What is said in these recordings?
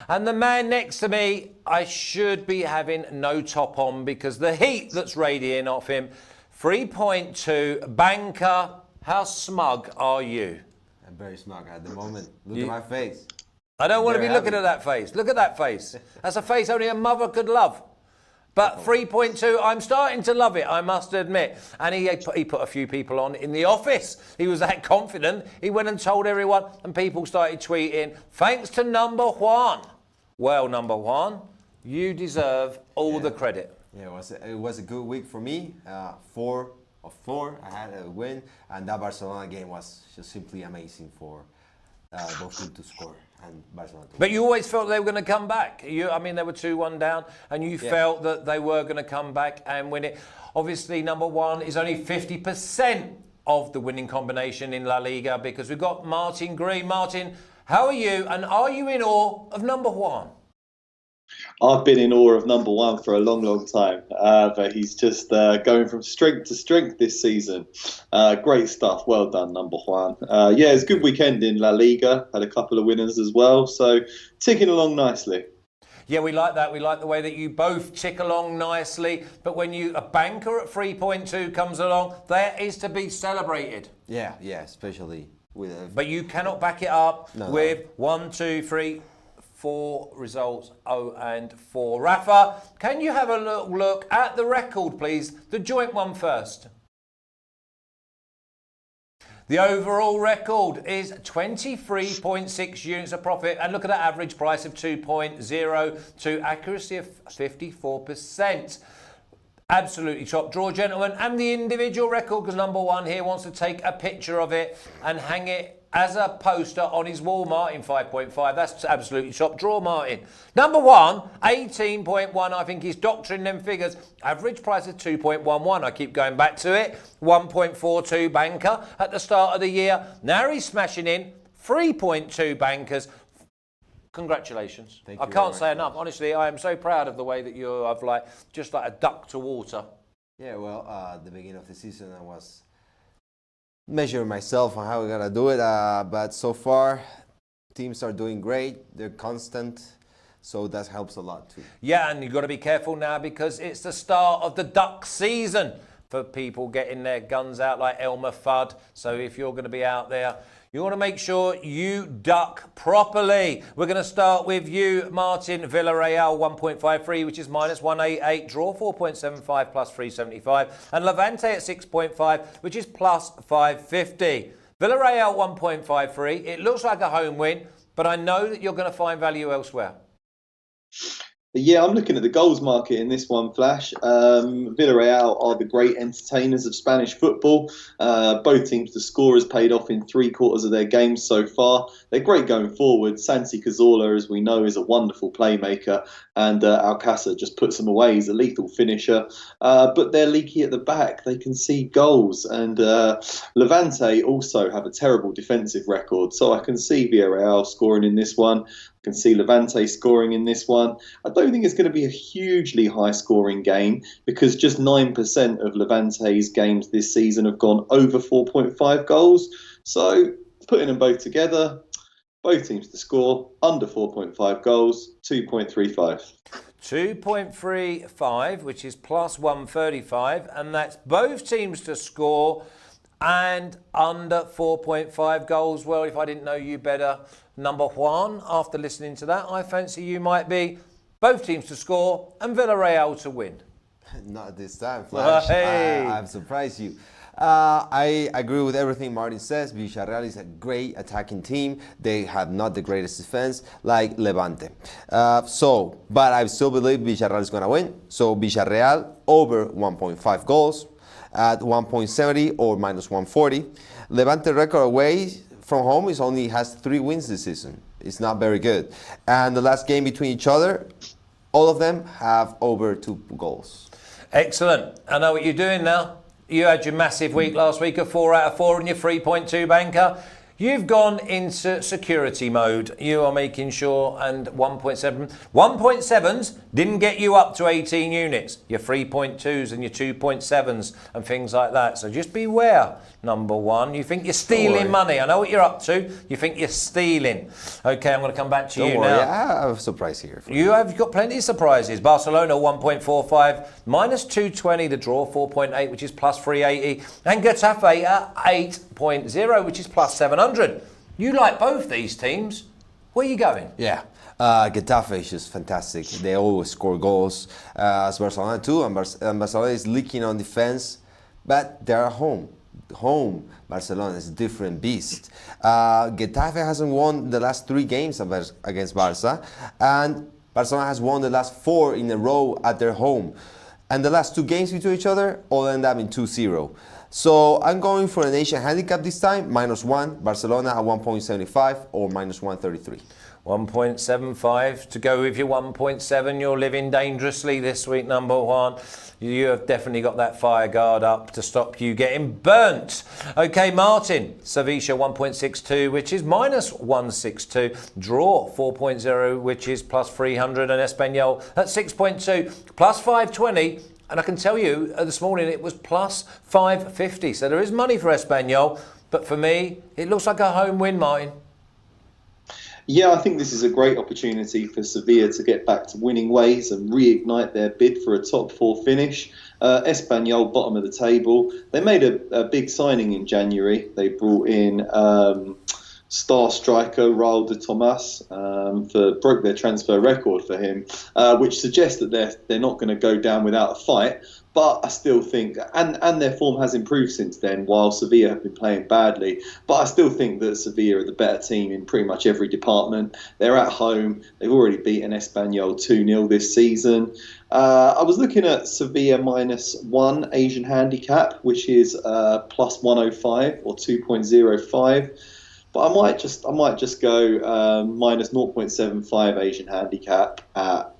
And the man next to me, I should be having no top on because the heat that's radiating off him. 3.2 banker. How smug are you? I'm very smug at the moment. Look at my face. I don't want to be Very looking happy. at that face. Look at that face. That's a face only a mother could love. But 3.2, I'm starting to love it, I must admit. And he put a few people on in the office. He was that confident. He went and told everyone, and people started tweeting, thanks to Number Juan. Well, Number Juan, you deserve all the credit. Yeah, it was a good week for me. 4 of 4, I had a win. And that Barcelona game was just simply amazing for both teams to score. And Barcelona to But win. you always felt they were going to come back. They were 2-1 down, and you felt that they were going to come back and win it. Obviously, Number Juan is only 50% of the winning combination in La Liga because we've got Martin Green. Martin, how are you? And are you in awe of Number Juan? I've been in awe of Number One for a long, long time, but he's just going from strength to strength this season. Great stuff. Well done, Number Juan. Yeah, it's a good weekend in La Liga. Had a couple of winners as well, so ticking along nicely. Yeah, we like that. We like the way that you both tick along nicely. But when a banker at 3.2 comes along, that is to be celebrated. Yeah, especially with... But you cannot back it up No. with 1, 2, 3, 4 results, 0 and 4. Rafa, can you have a look at the record, please? The joint one first. The overall record is 23.6 units of profit. And look at that average price of 2.02, accuracy of 54%. Absolutely top draw, gentlemen. And the individual record, because Number One here wants to take a picture of it and hang it as a poster on his wall. Martin, 5.5. That's absolutely top draw, Martin. Number One, 18.1. I think he's doctoring them figures. Average price of 2.11. I keep going back to it. 1.42 banker at the start of the year. Now he's smashing in 3.2 bankers. Congratulations. Thank I you can't very say much. enough. Honestly, I am so proud of the way that I've just like a duck to water. Yeah, well, at the beginning of the season, I was measuring myself on how we're going to do it. But so far, teams are doing great. They're constant. So that helps a lot, too. Yeah, and you've got to be careful now because it's the start of the duck season for people getting their guns out like Elmer Fudd. So if you're going to be out there, you want to make sure you duck properly. We're going to start with you, Martin. Villarreal 1.53, which is minus 188. Draw 4.75 plus 375. And Levante at 6.5, which is plus 550. Villarreal 1.53. It looks like a home win, but I know that you're going to find value elsewhere. Yeah, I'm looking at the goals market in this one, Flash. Villarreal are the great entertainers of Spanish football. Both teams, the score has paid off in 3/4 of their games so far. They're great going forward. Santi Cazorla, as we know, is a wonderful playmaker, and Alcácer just puts them away. He's a lethal finisher. But they're leaky at the back. They concede goals. And Levante also have a terrible defensive record. So I can see Villarreal scoring in this one. I can see Levante scoring in this one. I don't think it's going to be a hugely high-scoring game because just 9% of Levante's games this season have gone over 4.5 goals. So putting them both together, both teams to score under 4.5 goals, 2.35. 2.35, which is plus 135, and that's both teams to score and under 4.5 goals. Well, if I didn't know you better, Number Juan, after listening to that, I fancy you might be both teams to score and Villarreal to win. Not this time, Flash. Hey. I've surprised you. I agree with everything Martin says. Villarreal is a great attacking team. They have not the greatest defense like Levante. But I still believe Villarreal is going to win. So Villarreal over 1.5 goals at 1.70 or minus 140. Levante record away from home has 3 wins this season. It's not very good. And the last game between each other, all of them have over 2 goals. Excellent. I know what you're doing now. You had your massive week last week of 4 out of 4 and your 3.2 banker. You've gone into security mode. You are making sure, and 1.7. 1.7s didn't get you up to 18 units. Your 3.2s and your 2.7s and things like that. So just beware, number one. You think you're stealing money. I know what you're up to. You think you're stealing. Okay, I'm going to come back to you now. I have a surprise here. You've got plenty of surprises. Barcelona 1.45, minus 220, the draw 4.8, which is plus 380, and Getafe at 8.0, which is plus 700. You like both these teams. Where are you going? Yeah. Getafe is just fantastic. They always score goals, as Barcelona too, and Barcelona is leaking on defense, but they're at home. Barcelona is a different beast. Getafe hasn't won the last 3 games against Barca, and Barcelona has won the last 4 in a row at their home. And the last 2 games between each other all end up in 2-0. So I'm going for an Asian handicap this time, -1, Barcelona at 1.75 or -133. 1.75 to go with your 1.7. You're living dangerously this week, number one. You have definitely got that fire guard up to stop you getting burnt. Okay, Martin, Sevilla 1.62, which is -162. Draw 4.0, which is plus 300. And Espanyol at 6.2, plus 520. And I can tell you, this morning it was plus 550. So there is money for Espanyol. But for me, it looks like a home win, Martin. Yeah, I think this is a great opportunity for Sevilla to get back to winning ways and reignite their bid for a top 4 finish. Espanyol, bottom of the table. They made a big signing in January. They brought in star striker Raul de Tomas, broke their transfer record for him, which suggests that they're not going to go down without a fight. But I still think, and their form has improved since then, while Sevilla have been playing badly. But I still think that Sevilla are the better team in pretty much every department. They're at home. They've already beaten Espanyol 2-0 this season. I was looking at Sevilla -1 Asian handicap, which is plus 105 or 2.05. But I might just go minus 0.75 Asian handicap at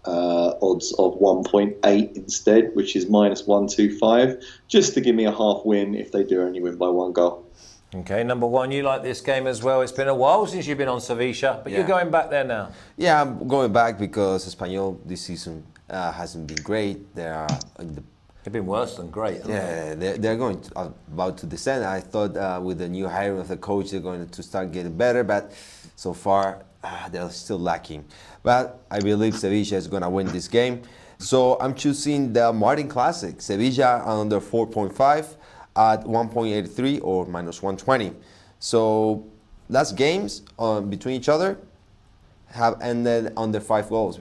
odds of 1.8 instead, which is minus 125, just to give me a half win if they do only win by 1 goal. Okay, number one, you like this game as well. It's been a while since you've been on Sevilla, but you're going back there now. Yeah, I'm going back because Espanyol this season hasn't been great. They are in the They've been worse than great. Yeah, they're going about to descend. I thought with the new hiring of the coach, they're going to start getting better, but so far they're still lacking. But I believe Sevilla is going to win this game. So I'm choosing the Martin Classic, Sevilla under 4.5 at 1.83 or minus 120. So last games between each other have ended under 5 goals.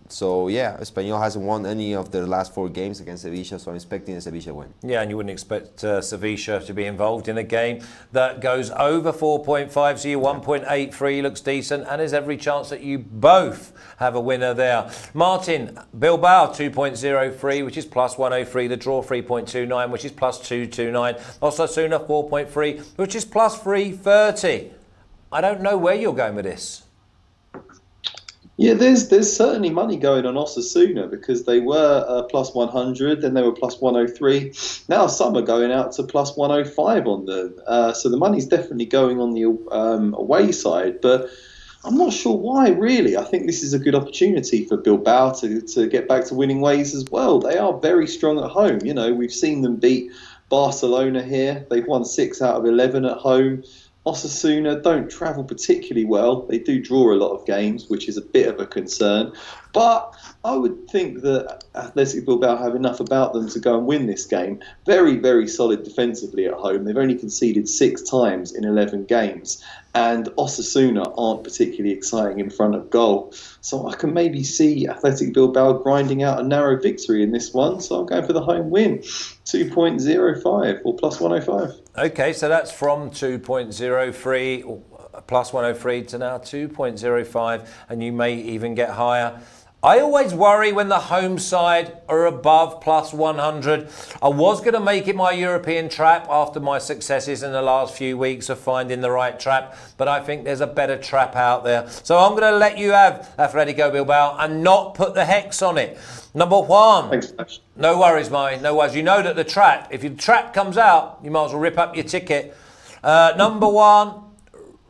So yeah, Espanyol hasn't won any of their last 4 games against Sevilla, so I'm expecting a Sevilla win. Yeah, and you wouldn't expect Sevilla to be involved in a game that goes over 4.5, so your 1.83 looks decent, and there's every chance that you both have a winner there. Martin, Bilbao 2.03, which is plus 103, the draw 3.29, which is plus 229, Osasuna 4.3, which is plus 330. I don't know where you're going with this. Yeah, there's certainly money going on Osasuna because they were plus 100, then they were plus 103. Now some are going out to plus 105 on them. So the money's definitely going on the away side, but I'm not sure why, really. I think this is a good opportunity for Bilbao to get back to winning ways as well. They are very strong at home. You know, we've seen them beat Barcelona here. They've won 6 out of 11 at home. Osasuna don't travel particularly well. They do draw a lot of games, which is a bit of a concern. But I would think that Athletic Bilbao have enough about them to go and win this game. Very, very solid defensively at home. They've only conceded 6 times in 11 games. And Osasuna aren't particularly exciting in front of goal. So I can maybe see Athletic Bilbao grinding out a narrow victory in this one. So I'm going for the home win, 2.05 or plus 105. Okay, so that's from 2.03 plus 103 to now 2.05, and you may even get higher. I always worry when the home side are above plus 100. I was going to make it my European trap after my successes in the last few weeks of finding the right trap, but I think there's a better trap out there. So I'm going to let you have Atletico Bilbao and not put the hex on it. Number one. Thanks. No worries, mate. No worries. You know that the trap, if your trap comes out, you might as well rip up your ticket. Number one,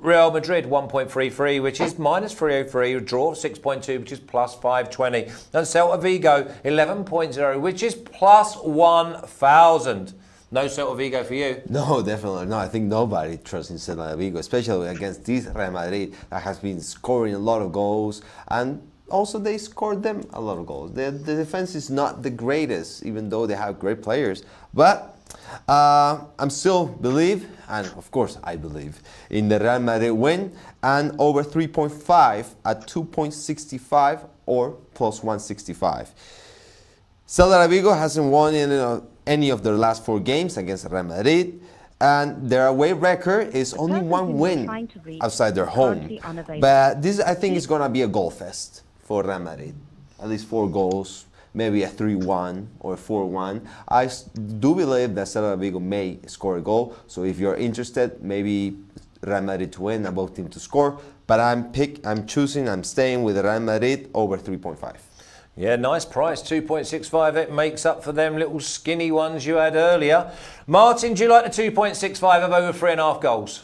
Real Madrid 1.33, which is minus 303. Draw 6.2, which is plus 520. And Celta Vigo 11.0, which is plus 1,000. No Celta Vigo for you? No, definitely not. I think nobody trusts in Celta Vigo, especially against this Real Madrid that has been scoring a lot of goals, and also they scored them a lot of goals. The defense is not the greatest, even though they have great players. But I'm still believe, and of course I believe, in the Real Madrid win and over 3.5 at 2.65 or plus 165. Celta Vigo hasn't won any of their last 4 games against Real Madrid, and their away record is only 1 win outside their home. But this, I think, is going to be a goal fest for Real Madrid. At least 4 goals, maybe a 3-1 or a 4-1. I do believe that Celta Vigo may score a goal. So if you're interested, maybe Real Madrid to win and both teams to score. But I'm staying with Real Madrid over 3.5. Yeah, nice price, 2.65. It makes up for them little skinny ones you had earlier. Martin, do you like the 2.65 of over 3.5 goals?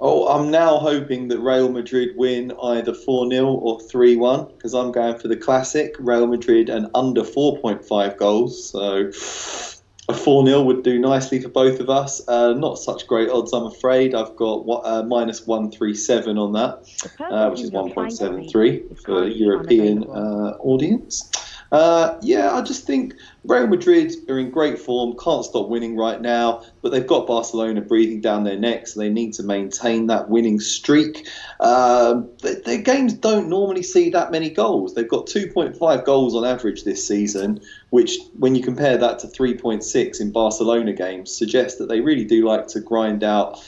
Oh, I'm now hoping that Real Madrid win either 4-0 or 3-1, because I'm going for the classic, Real Madrid and under 4.5 goals. So a 4-0 would do nicely for both of us. Not such great odds, I'm afraid. I've got minus 137 on that, which is 1.73 for European audience. I just think Real Madrid are in great form, can't stop winning right now, but they've got Barcelona breathing down their necks, so they need to maintain that winning streak. Their games don't normally see that many goals. They've got 2.5 goals on average this season, which, when you compare that to 3.6 in Barcelona games, suggests that they really do like to grind out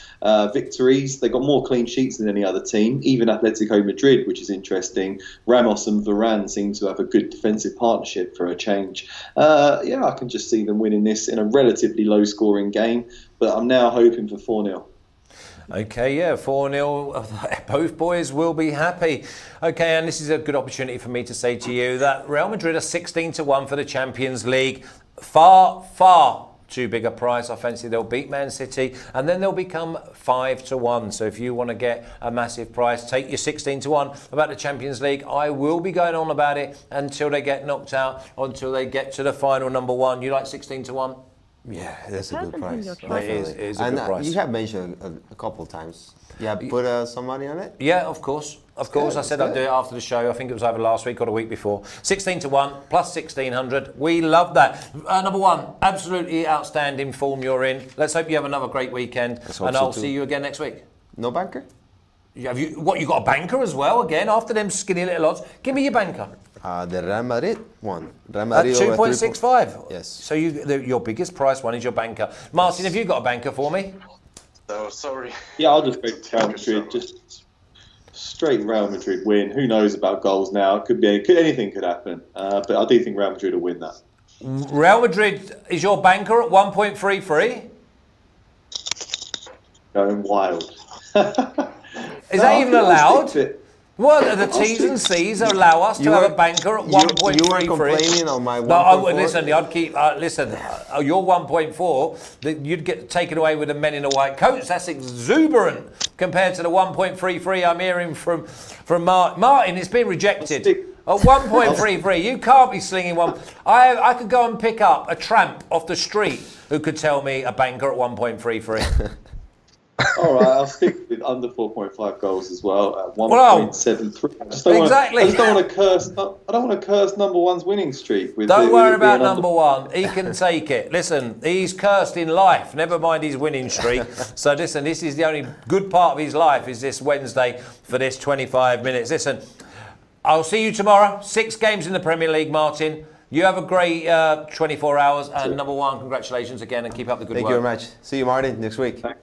victories. They've got more clean sheets than any other team, even Atletico Madrid, which is interesting. Ramos and Varane seem to have a good defensive partnership for a change. I can just see them winning this in a relatively low-scoring game, but I'm now hoping for 4-0. Okay, yeah, 4-0. Both boys will be happy. Okay, and this is a good opportunity for me to say to you that Real Madrid are 16-1 for the Champions League. Far too big a price. I fancy they'll beat Man City, and then they'll become 5-1. So if you want to get a massive price, take your 16-1 about the Champions League. I will be going on about it until they get knocked out, until they get to the final number 1. You like 16-1? Yeah, that's a good price. It is a good price. You have mentioned a couple of times. Yeah, put some money on it? Yeah, of course. Of course, I said I'd do it after the show. I think it was either last week or the week before. 16-1 plus 1,600. We love that. Number 1, absolutely outstanding form you're in. Let's hope you have another great weekend. And I'll see you again next week. No banker? You got a banker as well again after them skinny little odds? Give me your banker. The Real Madrid one. Real Madrid 2.65. Yes. So your biggest price one is your banker. Martin, have you got a banker for me? Oh, sorry. Yeah, I'll just go Real Madrid. Just straight Real Madrid win. Who knows about goals now? Anything could happen. But I do think Real Madrid will win that. Real Madrid is your banker at 1.33. Going wild. Is that even allowed? Well, the T's and C's allow us to have a banker at 1.33. You were complaining on my 1.4? No, listen, I'd keep... your 1.4, you'd get taken away with the men in the white coats. That's exuberant compared to the 1.33 I'm hearing from Martin. Martin, it's been rejected. At 1.33, you can't be slinging one. I could go and pick up a tramp off the street who could tell me a banker at 1.33. All right, I'll stick with under 4.5 goals as well at 1.73. I don't want to curse number 1's winning streak. Don't worry about number 1. He can take it. Listen, he's cursed in life. Never mind his winning streak. So listen, this is the only good part of his life is this Wednesday for this 25 minutes. Listen, I'll see you tomorrow. 6 games in the Premier League, Martin. You have a great 24 hours. And number 1, congratulations again, and keep up the good work. Thank you very much. See you, Martin, next week. Thanks.